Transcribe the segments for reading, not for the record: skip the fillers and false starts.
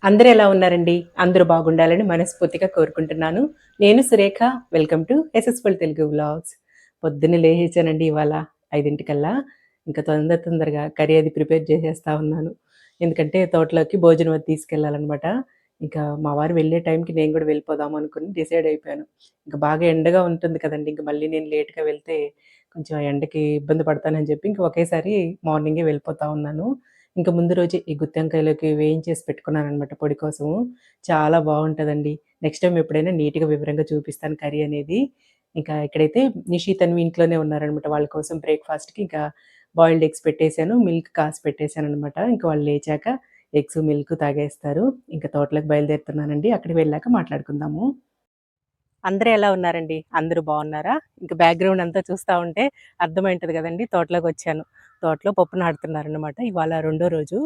అందరూ ఎలా ఉన్నారండి? అందరూ బాగుండాలని మనస్ఫూర్తిగా కోరుకుంటున్నాను. నేను సురేఖ. వెల్కమ్ టు యశస్ఫుల్ తెలుగు వ్లాగ్స్. పొద్దున్నే లేచేసానండి ఇవాళ 5:00కల్లా. ఇంకా తొందరగా కర్రీ అది ప్రిపేర్ చేసేస్తా ఉన్నాను. ఎందుకంటే తోటలోకి భోజనం అది తీసుకెళ్ళాలనమాట. ఇంకా మా వారు వెళ్ళే టైంకి నేను కూడా వెళ్ళిపోదాం అనుకుని డిసైడ్ అయిపోయాను. ఇంకా బాగా ఎండగా ఉంటుంది కదండీ! ఇంక మళ్ళీ నేను లేట్‌గా వెళ్తే కొంచెం ఎండకి ఇబ్బంది పడతానని చెప్పి ఇంక ఒకేసారి మార్నింగే వెళ్ళిపోతా ఉన్నాను. ఇంక ముందు రోజే ఈ గుత్తి వంకాయలోకి వేయించేసి పెట్టుకున్నాననమాట పొడి కోసము. చాలా బావుంటదండి. నెక్స్ట్ టైమ్ ఎప్పుడైనా నీట్‌గా వివరంగా చూపిస్తాను కర్రీ అనేది. ఇంకా ఇక్కడైతే నిషి, తన్వి ఇంట్లోనే ఉన్నారనమాట. వాళ్ళ కోసం బ్రేక్‌ఫాస్ట్‌కి ఇంకా బాయిల్డ్ ఎగ్స్ పెట్టేసాను. మిల్క్ కాసి పెట్టేసాననమాట. ఇంక వాళ్ళు లేచాక ఎగ్స్, మిల్క్ తాగేస్తారు. ఇంక తోటలోకి బయలుదేరుతున్నానండి. అక్కడికి వెళ్ళాక మాట్లాడుకుందాము. అందరూ ఎలా ఉన్నారండి? అందరూ బావున్నారా? ఇంక బ్యాక్‌గ్రౌండ్ అంతా చూస్తా ఉంటే అర్థమైంటది గదండీ! తోటలోకొచ్చాను. తోటలో పప్పు నాటుతున్నారనమాట. ఇవాళ రెండో రోజు.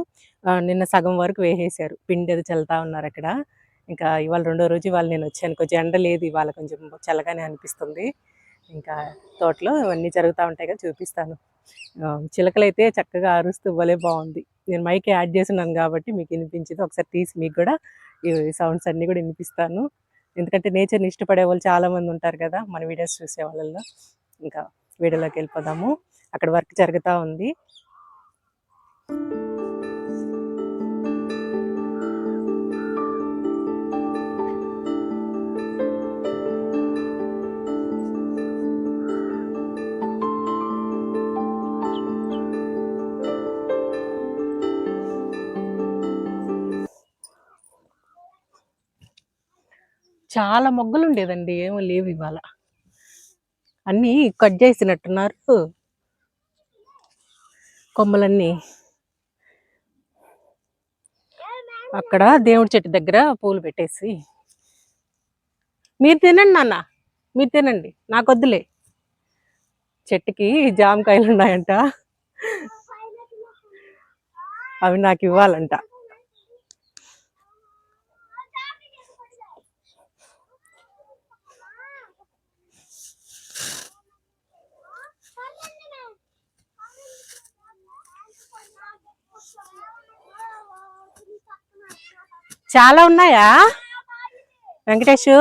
నిన్న సగం వరకు వేసేశారు. పిండేదో చల్లుతా ఉన్నారక్కడ. ఇంకా ఇవాళ రెండో రోజు ఇవాళ నేనొచ్చాను. కొంచెం ఎండ లేదు ఇవాళ కొంచెం చల్లగానే అనిపిస్తుంది. ఇంకా తోటలో ఇవన్నీ జరుగుతా ఉంటాయి కదా! చూపిస్తాను. చిలకలైతే చక్కగా అరుస్తూ భలే బావుంది. నేను మైక్ యాడ్ చేసున్నాను గాబట్టి మీకు ఇనిపించదు. ఒకసారి తీసి మీకు గూడా ఈ సౌండ్స్ అన్నీ గూడా ఇనిపిస్తాను. ఎందుకంటే నేచర్‌ని ఇష్టపడేవాళ్ళు చాలామంది ఉంటారు కదా! మన వీడియోస్ చూసే వాళ్ళలో. ఇంకా వీడియోలోకెళ్ళిపోదాము. అక్కడ వర్క్ జరుగుతా ఉంది. చాలా మొగ్గలుండేదండి. ఏమో లేవివాళ. అన్నీ కట్ జేసినట్టున్నారు కొమ్మలన్నీ. అక్కడ దేవుడి చెట్టు దగ్గర పూలు పెట్టేసి మీరు తినండి నాన్న. మీరు తినండి. నాకొద్దులే. చెట్టుకి జామకాయలున్నాయంట. అవి నాకివ్వాలంట. చాలా ఉన్నాయా? వెంకటేషు?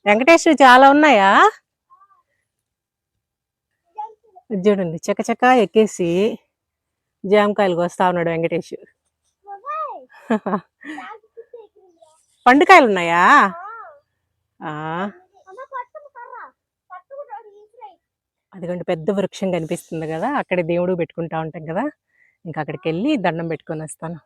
వెంకటేషు చాలా ఉన్నాయా? ఇది చూడండి చకచకా ఎక్కేసి జామకాయలు కోస్తా ఉన్నాడు వెంకటేష్. పండుకాయలు ఉన్నాయా? అదిగోండి పెద్ద వృక్షం కనిపిస్తుంది కదా, అక్కడ దేవుడు పెట్టుకుంటా ఉంటాం కదా, ఇంకా అక్కడికి వెళ్ళి దండం పెట్టుకొని వస్తాను.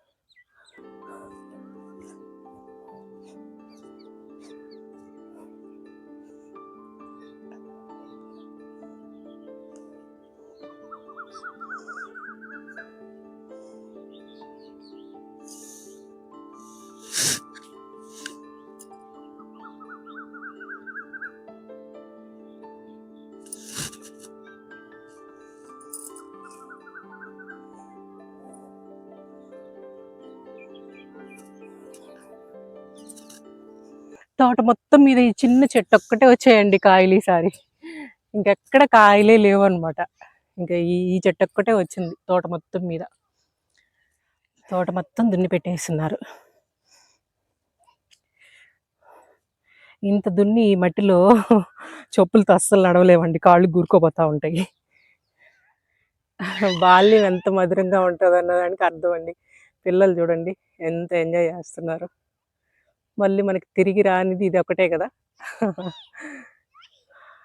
తోట మొత్తం మీద ఈ చిన్న చెట్టు ఒక్కటే వచ్చాయండి కాయలు ఈసారి. ఇంకెక్కడ కాయలే లేవు అనమాట. ఇంకా ఈ చెట్టు ఒక్కటే వచ్చింది తోట మొత్తం మీద. తోట మొత్తం దున్ని పెట్టేస్తున్నారు. ఇంత దున్ని ఈ మట్టిలో చెప్పులతో అస్సలు నడవలేమండి, కాళ్ళు గూరుకోపోతా ఉంటాయి. బాల్యం ఎంత మధురంగా ఉంటుంది అన్నదానికి అర్థం అండి. పిల్లలు చూడండి ఎంత ఎంజాయ్ చేస్తున్నారు. మళ్ళీ మనకి తిరిగి రానిది ఇది ఒకటే కదా.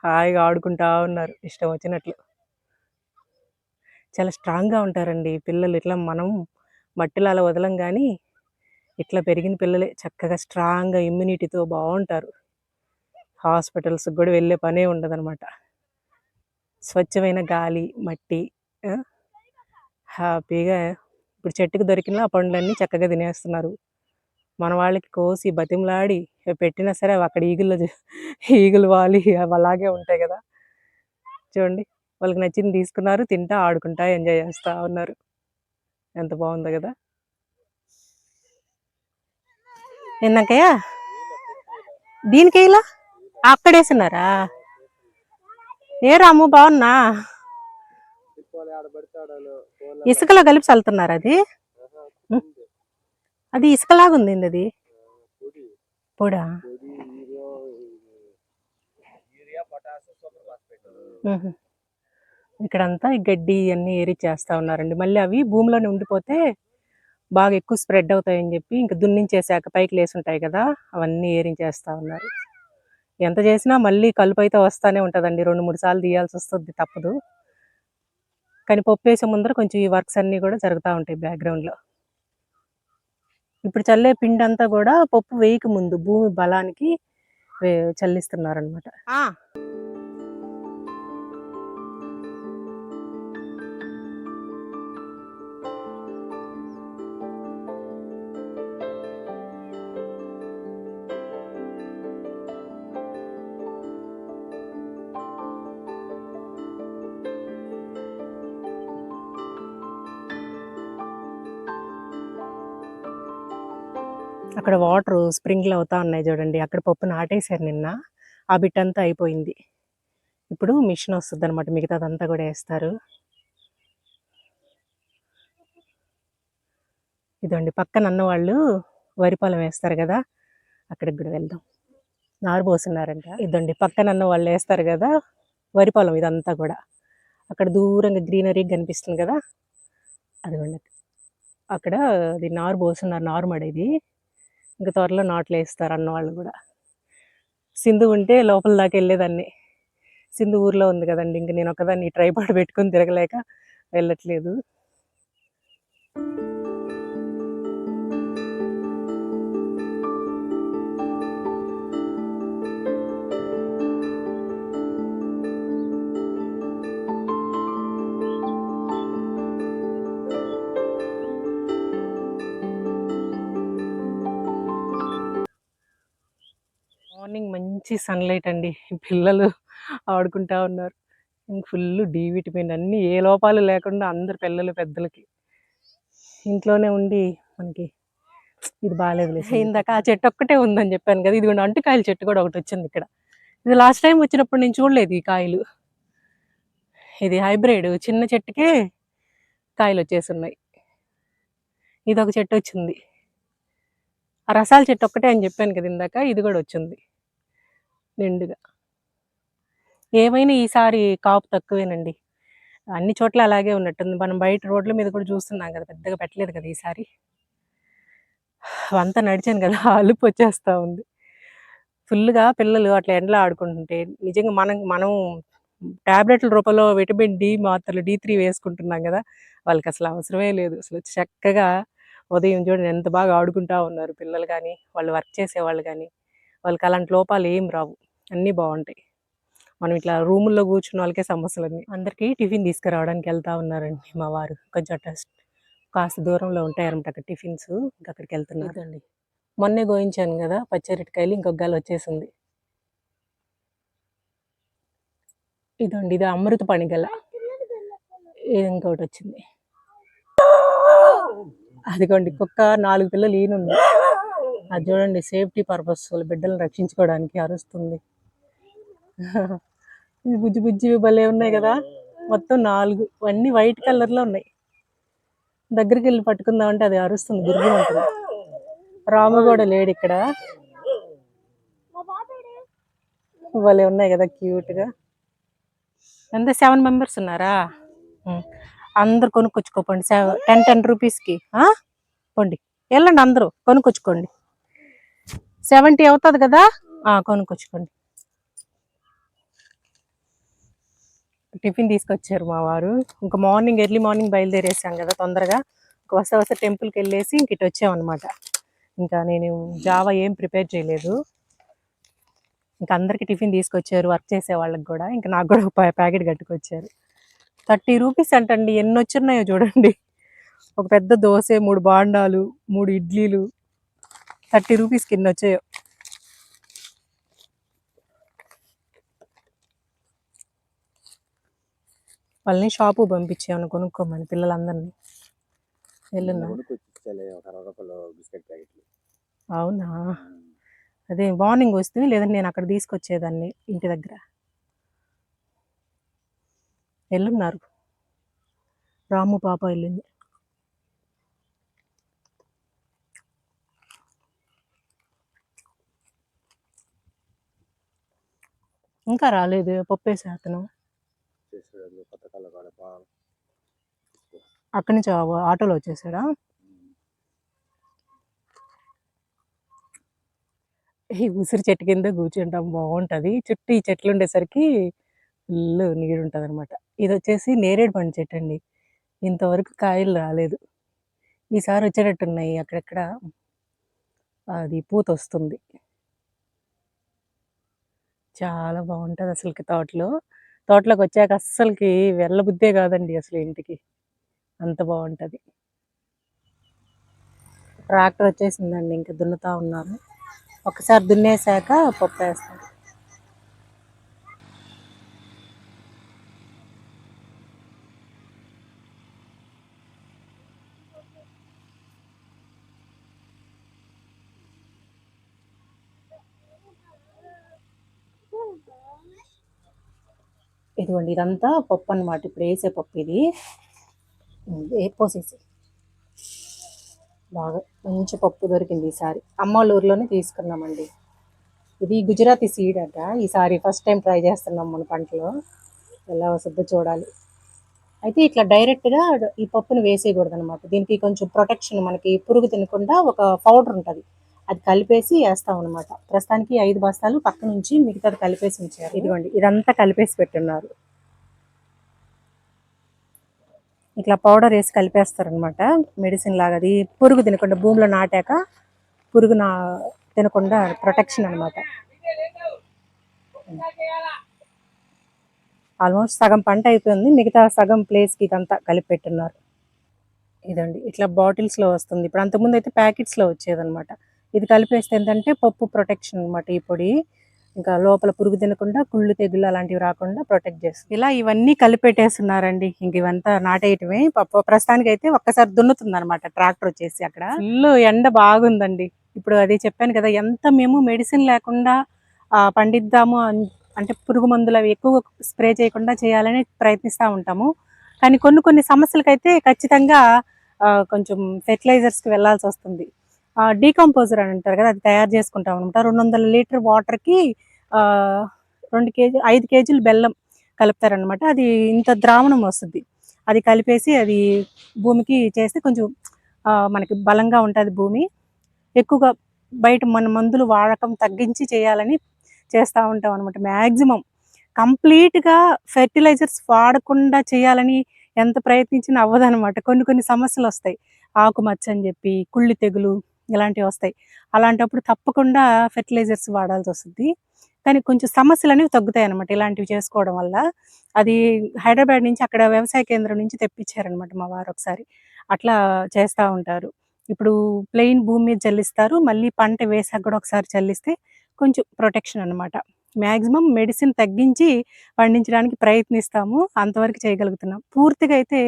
హాయిగా ఆడుకుంటా ఉన్నారు ఇష్టం వచ్చినట్లు. చాలా స్ట్రాంగ్గా ఉంటారండి పిల్లలు. ఇట్లా మనం మట్టిలో అలా వదలం కానీ ఇట్లా పెరిగిన పిల్లలే చక్కగా స్ట్రాంగ్గా ఇమ్యూనిటీతో బాగుంటారు. హాస్పిటల్స్కి కూడా వెళ్ళే పనే ఉండదన్నమాట. స్వచ్ఛమైన గాలి, మట్టి, హ్యాపీగా ఇప్పుడు చెట్టుకు దొరికిన ఆ పండ్లన్నీ చక్కగా తినేస్తున్నారు. మన వాళ్ళకి కోసి బతిమలాడి పెట్టినా సరే అవి అక్కడ ఈగులు వాలి అవి అలాగే ఉంటాయి కదా. చూడండి వాళ్ళకి నచ్చింది తీసుకున్నారు, తింటా ఆడుకుంటా ఎంజాయ్ చేస్తూ ఉన్నారు. ఎంత బాగుందో కదా. ఎన్నాకయ్యా దీనికి ఇలా అక్కడేస్తున్నారా? ఏ రాము బాగున్నా? ఇసుకలో కలిపి చల్లుతున్నారు అది. అది ఇసుకలాగా ఉంది అది పొడా. ఇక్కడంతా ఈ గడ్డి అన్నీ ఏరి చేస్తా ఉన్నారండి. మళ్ళీ అవి భూమిలోనే ఉండిపోతే బాగా ఎక్కువ స్ప్రెడ్ అవుతాయని చెప్పి ఇంక దున్నించేసాక పైకి లేసుంటాయి కదా, అవన్నీ ఏరించేస్తా ఉన్నారు. ఎంత చేసినా మళ్ళీ కలుపు అయితే వస్తానే ఉంటుందండి, 2-3 సార్లు తీయాల్సి వస్తుంది, తప్పదు. కానీ పప్పు వేసే ముందర కొంచెం ఈ వర్క్స్ అన్నీ కూడా జరుగుతూ ఉంటాయి బ్యాక్గ్రౌండ్లో. ఇప్పుడు చల్లే పిండి అంతా కూడా పప్పు వేయక ముందు భూమి బలానికి చల్లిస్తున్నారనమాట. అక్కడ వాటర్ స్ప్రింక్ల్ అవుతా ఉన్నాయి చూడండి, అక్కడ పప్పు నాటేశారు నిన్న, ఆ బిట్ అంతా అయిపోయింది. ఇప్పుడు మిషన్ వస్తుంది అనమాట, మిగతాదంతా కూడా వేస్తారు. ఇదండి పక్కన అన్న వాళ్ళు వరి పొలం వేస్తారు కదా, అక్కడికి కూడా వెళ్దాం. నారు పోస్తున్నారంట. ఇదండి పక్కన అన్న వాళ్ళు వేస్తారు కదా వరి పొలం, ఇదంతా కూడా అక్కడ దూరంగా గ్రీనరీ కనిపిస్తుంది కదా, అదిగోండి అక్కడ అది నారు పోస్తున్నారు, నారుమడి ఇది. ఇంకా త్వరలో నాట్లు వేస్తారు అన్న వాళ్ళు కూడా. సింధు ఉంటే లోపల దాకా వెళ్ళేదాన్ని, సింధు ఊర్లో ఉంది కదండి, ఇంక నేను ఒకదాన్ని ట్రైపాడ్ పెట్టుకుని తిరగలేక వెళ్ళట్లేదు. మార్నింగ్ మంచి సన్లైట్ అండి, పిల్లలు ఆడుకుంటా ఉన్నారు. ఫుల్ డి విటమిన్, అన్నీ ఏ లోపాలు లేకుండా అందరు పిల్లలు పెద్దలకి. ఇంట్లోనే ఉండి మనకి ఇది బాగాలేదు. ఇందాక ఆ చెట్టు ఒక్కటే ఉందని చెప్పాను కదా, ఇది అంటుకాయల చెట్టు కూడా ఒకటి వచ్చింది ఇక్కడ. ఇది లాస్ట్ టైం వచ్చినప్పుడు నేను చూడలేదు ఈ కాయలు. ఇది హైబ్రిడ్, చిన్న చెట్టుకే కాయలు వచ్చేస్తున్నాయి. ఇది ఒక చెట్టు వచ్చింది, ఆ రసాల చెట్టు ఒక్కటే అని చెప్పాను కదా ఇందాక, ఇది కూడా వచ్చింది నిండుగా. ఏమైనా ఈసారి కాపు తక్కువేనండి, అన్ని చోట్ల అలాగే ఉన్నట్టుంది. మనం బయట రోడ్ల మీద కూడా చూస్తున్నాం కదా, పెద్దగా పెట్టలేదు కదా ఈసారి. అంతా నడిచాను కదా, అలుపు వచ్చేస్తూ ఉంది ఫుల్గా. పిల్లలు అట్లా ఎండలో ఆడుకుంటుంటే నిజంగా మనం టాబ్లెట్ల రూపంలో విటమిన్ డి మాత్రలు D3 వేసుకుంటున్నాం కదా, వాళ్ళకి అసలు అవసరమే లేదు. అసలు చక్కగా ఉదయం చూడండి ఎంత బాగా ఆడుకుంటా ఉన్నారు పిల్లలు కానీ, వాళ్ళు వర్క్ చేసేవాళ్ళు కానీ, వాళ్ళకి అలాంటి లోపాలు ఏం రావు, అన్నీ బాగుంటాయి. మనం ఇట్లా రూముల్లో కూర్చున్న వాళ్ళకే సమస్యలన్నీ. అందరికీ టిఫిన్ తీసుకురావడానికి వెళ్తా ఉన్నారండి మా వారు. కొంచెం కాస్త దూరంలో ఉంటాయన్నమాట అక్కడ టిఫిన్స్, ఇంకా అక్కడికి వెళ్తున్నారండి. మొన్నే గోయించాను కదా పచ్చిరటికాయలు, ఇంకొక గాలి వచ్చేసింది. ఇదండి, ఇది అమృత పణిగల, ఇది ఇంకొకటి వచ్చింది. అదిగోండి కుక్క 4 పిల్లలు ఈనుంది, అది చూడండి సేఫ్టీ పర్పస్, వాళ్ళ బిడ్డలను రక్షించుకోవడానికి అరుస్తుంది. ఇది బుజ్జి బుజ్జి భలే ఉన్నాయి కదా, మొత్తం 4, అన్నీ వైట్ కలర్లో ఉన్నాయి. దగ్గరికి వెళ్ళి పట్టుకుందామంటే అది అరుస్తుంది, గుర్రం ఉంటుంది. రాము కూడా లేడు ఇక్కడ. భలే ఉన్నాయి కదా క్యూట్గా. ఎంత 7 మెంబర్స్ ఉన్నారా, అందరు కొనుక్కొచ్చుకోపండి. 10 రూపీస్కి పోండి, వెళ్ళండి అందరూ కొనుక్కొచ్చుకోండి. 70 అవుతుంది కదా, కొనుక్కొచ్చుకోండి. టిఫిన్ తీసుకొచ్చారు మా వారు. ఇంకా ఎర్లీ మార్నింగ్ బయలుదేరేసాం కదా తొందరగా, వస్తా టెంపుల్కి వెళ్ళేసి ఇంక ఇటు వచ్చామన్నమాట. ఇంకా నేను జావా ఏం ప్రిపేర్ చేయలేదు. ఇంకా అందరికీ టిఫిన్ తీసుకొచ్చారు, వర్క్ చేసే వాళ్ళకి కూడా. ఇంకా నాకు కూడా ఒక ప్యాకెట్ కట్టుకొచ్చారు. 30 రూపీస్ అంటండి, ఎన్ని వచ్చినాయో చూడండి. ఒక పెద్ద దోశ, 3 బాండాలు, 3 ఇడ్లీలు, 30 రూపీస్కి ఎన్ని వచ్చాయో. వాళ్ళని షాపు పంపించాను కొనుక్కోమని పిల్లలందరినీ. అవునా, అదే మార్నింగ్ వస్తే, లేదంటే నేను అక్కడ తీసుకొచ్చేదాన్ని ఇంటి దగ్గర. వెళ్ళున్నారు, రాము పాప వెళ్ళింది. ఇంకా రాలేదు పప్పేసే అతను. అక్కడి నుంచి ఆటోలో వచ్చేసాడా? ఈ ఉసిరి చెట్టు కింద కూర్చుంటాం బాగుంటది. చుట్టూ ఈ చెట్లు ఉండేసరికి ఫుల్ నీడుంటదనమాట. ఇదొచ్చేసి నేరేడు పండు చెట్టండి. ఇంతవరకు కాయలు రాలేదు. ఈసారి వచ్చేటట్టున్నాయి అక్కడక్కడ. అది పూతొస్తుంది. చాలా బాగుంటది అసలుకి తోటలో. తోటలోకొచ్చాక అస్సలకి వెళ్ళబుద్దే కాదండి అసలు ఇంటికి. అంత బాగుంటది. ట్రాక్టర్ వచ్చేసిందండి. ఇంక దున్నుతా ఉన్నారు. ఒకసారి దున్నేసాక పప్పేస్తారు. ఇదిగోండి ఇదంతా పప్పు అనమాట. ఇప్పుడు వేసే పప్పు ఇది. పోసేసి బాగా మంచి పప్పు దొరికింది ఈసారి. అమ్మ వాళ్ళ ఊర్లోనే తీసుకున్నామండి. ఇది గుజరాతీ సీడ్ అట. ఈసారి ఫస్ట్ టైం ట్రై చేస్తున్నాం మన పంటలో. ఎలా వస్తుందో చూడాలి. అయితే ఇట్లా డైరెక్ట్గా ఈ పప్పుని వేసేయకూడదు అనమాట. దీనికి కొంచెం ప్రొటెక్షన్, మనకి పురుగు తినకుండా ఒక పౌడర్ ఉంటుంది, అది కలిపేసి వేస్తాం అనమాట. ప్రస్తుతానికి 5 బస్తాలు పక్క నుంచి మిగతాది కలిపేసి ఉంచారు. ఇదిగోండి ఇదంతా కలిపేసి పెట్టున్నారు. ఇట్లా పౌడర్ వేసి కలిపేస్తారనమాట. మెడిసిన్ లాగా అది పురుగు తినకుండా, భూమిలో నాటాక పురుగు తినకుండా ప్రొటెక్షన్ అనమాట. ఆల్మోస్ట్ సగం పంట అయిపోయింది. మిగతా సగం ప్లేస్కి ఇదంతా కలిపి పెట్టున్నారు. ఇదండి ఇట్లా బాటిల్స్లో వస్తుంది. ఇప్పుడు అంతకుముందు అయితే ప్యాకెట్స్లో వచ్చేదనమాట. ఇది కలిపేస్తే ఏంటంటే పప్పు ప్రొటెక్షన్ అనమాట. ఈ పొడి ఇంకా లోపల పురుగు తినకుండా, కుళ్ళు తెగుళ్ళు అలాంటివి రాకుండా ప్రొటెక్ట్ చేస్తుంది. ఇలా ఇవన్నీ కలిపెట్టేస్తున్నారండి. ఇంక ఇవంతా నాటేయటమే. ప్రస్తుతానికి అయితే ఒక్కసారి దున్నుతుంది అనమాట ట్రాక్టర్ వచ్చేసి. అక్కడ ఫుల్ ఎండ బాగుందండి. ఇప్పుడు అది చెప్పాను కదా, ఎంత మేము మెడిసిన్ లేకుండా పండిద్దాము అంటే పురుగు మందులు అవి ఎక్కువ స్ప్రే చేయకుండా చేయాలని ప్రయత్నిస్తూ ఉంటాము. కానీ కొన్ని కొన్ని సమస్యలకైతే ఖచ్చితంగా కొంచెం ఫెర్టిలైజర్స్కి వెళ్ళాల్సి వస్తుంది. డీకంపోజర్ అని అంటారు కదా, అది తయారు చేసుకుంటాం అనమాట. 200 లీటర్ వాటర్కి 5 కేజీలు బెల్లం కలుపుతారనమాట. అది ఇంత ద్రావణం వస్తుంది. అది కలిపేసి అది భూమికి చేస్తే కొంచెం మనకి బలంగా ఉంటుంది భూమి. ఎక్కువగా బయట మన మందులు వాడకం తగ్గించి చేయాలని చేస్తూ ఉంటాం అనమాట. మ్యాక్సిమం కంప్లీట్గా ఫెర్టిలైజర్స్ వాడకుండా చేయాలని ఎంత ప్రయత్నించినా అవ్వదనమాట. కొన్ని కొన్ని సమస్యలు వస్తాయి. ఆకుమచ్చ అని చెప్పి, కుళ్ళి తెగులు ఇలాంటివి వస్తాయి. అలాంటప్పుడు తప్పకుండా ఫెర్టిలైజర్స్ వాడాల్సి వస్తుంది. కానీ కొంచెం సమస్యలు అనేవి తగ్గుతాయి అనమాట ఇలాంటివి చేసుకోవడం వల్ల. అది హైదరాబాద్ నుంచి, అక్కడ వ్యవసాయ కేంద్రం నుంచి తెప్పించారనమాట మా వారు ఒకసారి. అట్లా చేస్తూ ఉంటారు. ఇప్పుడు ప్లెయిన్ భూమి మీద చల్లిస్తారు. మళ్ళీ పంట వేసాక కూడా ఒకసారి చల్లిస్తే కొంచెం ప్రొటెక్షన్ అనమాట. మ్యాక్సిమం మెడిసిన్ తగ్గించి పండించడానికి ప్రయత్నిస్తాము. అంతవరకు చేయగలుగుతున్నాం. పూర్తిగా అయితే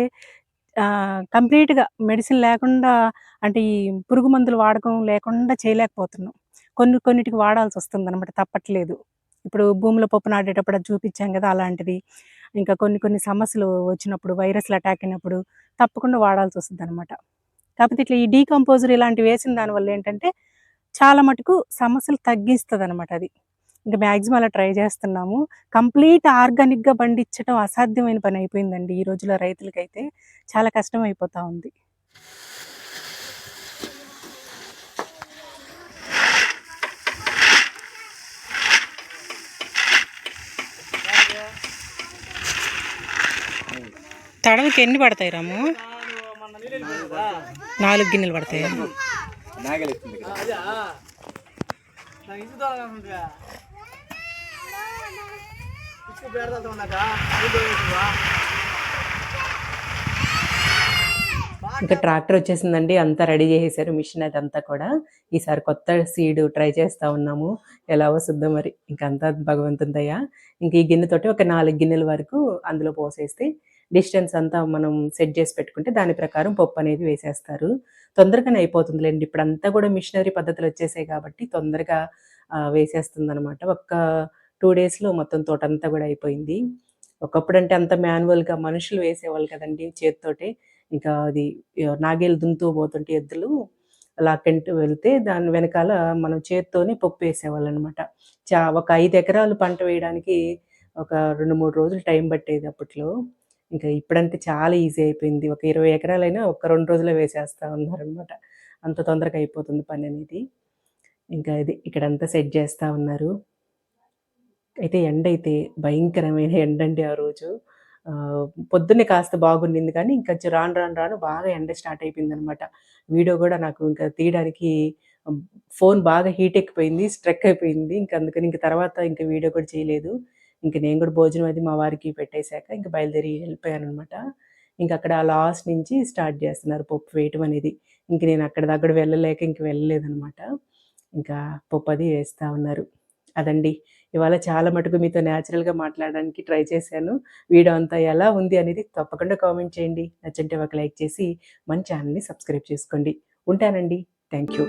కంప్లీట్‌గా మెడిసిన్ లేకుండా, అంటే ఈ పురుగు మందులు వాడకం లేకుండా చేయలేకపోతున్నాం. కొన్నిటికి వాడాల్సొస్తుందనమాట, తప్పట్లేదు. ఇప్పుడు భూమిలో పప్పు నాటేటప్పుడు అది చూపించాం కదా అలాంటిది. ఇంకా కొన్ని కొన్ని సమస్యలు వచ్చినప్పుడు, వైరస్‌లు అటాక్ అయినప్పుడు తప్పకుండా వాడాల్సొస్తదనమాట. కాకపోతే ఇట్లా ఈ డీకంపోజర్ ఇలాంటివి వేసిన దానివల్ల ఏంటంటే చాలా మటుకు సమస్యలు తగ్గిస్తదనమాట అది. ఇంక మాక్సిమం అలా ట్రై చేస్తున్నాము. కంప్లీట్ ఆర్గానిక్‌గా పండించడం అసాధ్యమైన పని అయిపోయిందండి ఈ రోజుల్లో రైతులకైతే. చాలా కష్టం అయిపోతా ఉంది. తడవకి ఎన్ని పడతాయి రాము? 4 గిన్నెలు పడతాయా? ఇంకా ట్రాక్టర్ వచ్చేసిందండి. అంతా రెడీ చేసేసారు, మిషన్ అదంతా కూడా. ఈసారి కొత్త సీడ్ ట్రై చేస్తూ ఉన్నాము. ఎలా వస్తుందో మరి. ఇంకంతా భగవంతుని దయ. ఇంక ఈ గిన్నెతోటి ఒక 4 గిన్నెల వరకు అందులో పోసేస్తే డిస్టెన్స్ అంతా మనం సెట్ చేసి పెట్టుకుంటే దాని ప్రకారం పప్పు అనేది వేసేస్తారు. తొందరగానే అయిపోతుందిలేండి. ఇప్పుడంతా కూడా మిషనరీ పద్ధతులు వచ్చేసాయి కాబట్టి తొందరగా వేసేస్తుందనమాట. ఒక్క 2 డేస్‌లో మొత్తం తోటంతా కూడా అయిపోయింది. ఒకప్పుడంటే అంత మాన్యువల్‌గా మనుషులు వేసేవాళ్ళు కదండీ చేత్తోటే. ఇంకా అది నాగేలు దున్నుతూ పోతుంటే ఎద్దులు లాక్కుంటూ వెళ్తే దాని వెనకాల మనం చేత్తోనే పప్పేసేవాళ్ళనమాట. ఒక 5 ఎకరాలు పంట వేయడానికి ఒక 2, 3 రోజులు టైం పట్టేది అప్పట్లో. ఇంకా ఇప్పుడంటే చాలా ఈజీ అయిపోయింది. ఒక 20 ఎకరాలైనా ఒక 2 రోజుల్లో వేసేస్తా ఉన్నారనమాట. అంత తొందరగా అయిపోతుంది పననేది. ఇంకా ఇది ఇక్కడంతా సెట్ చేస్తా ఉన్నారు. అయితే ఎండైతే భయంకరమైన ఎండండి ఆ రోజు. పొద్దున్నే కాస్త బాగుండింది కానీ, ఇంకొంచెం రాను, రాను, రాను బాగా ఎండ స్టార్ట్ అయిపోయిందనమాట. వీడియో గూడా నాకు ఇంకా తీయడానికి హ్మ్, ఫోను బాగా హీట్ ఎక్కిపోయింది. స్ట్రక్ అయిపోయింది. ఇంక అందుకని ఇంక తర్వాత ఇంక వీడియో కూడా చేయలేదు. ఇంక నేను గూడా భోజనం అది మా వారికి పెట్టేసాక ఇంక బయలుదేరి వెళ్ళిపోయాననమాట. ఇంకక్కడ లాస్ట్ నుంచి స్టార్ట్ జేస్తున్నారు పప్పు వేయటం అనేది. ఇంక నేను అక్కడిదాకా కూడా వెళ్ళలేక ఇంక వెళ్ళలేదనమాట. ఇంకా పప్పది వేస్తా ఉన్నారు. అదండి. ఇవాళ చాలా మటుకు మీతో నేచురల్‌గా మాట్లాడడానికి ట్రై చేశాను. వీడియో అంతా ఎలా ఉంది అనేది తప్పకుండా కామెంట్ చేయండి. నచ్చుంటే ఒక లైక్ చేసి మన ఛానెల్‌ని సబ్స్క్రైబ్ చేసుకోండి. ఉంటానండి. Thank you.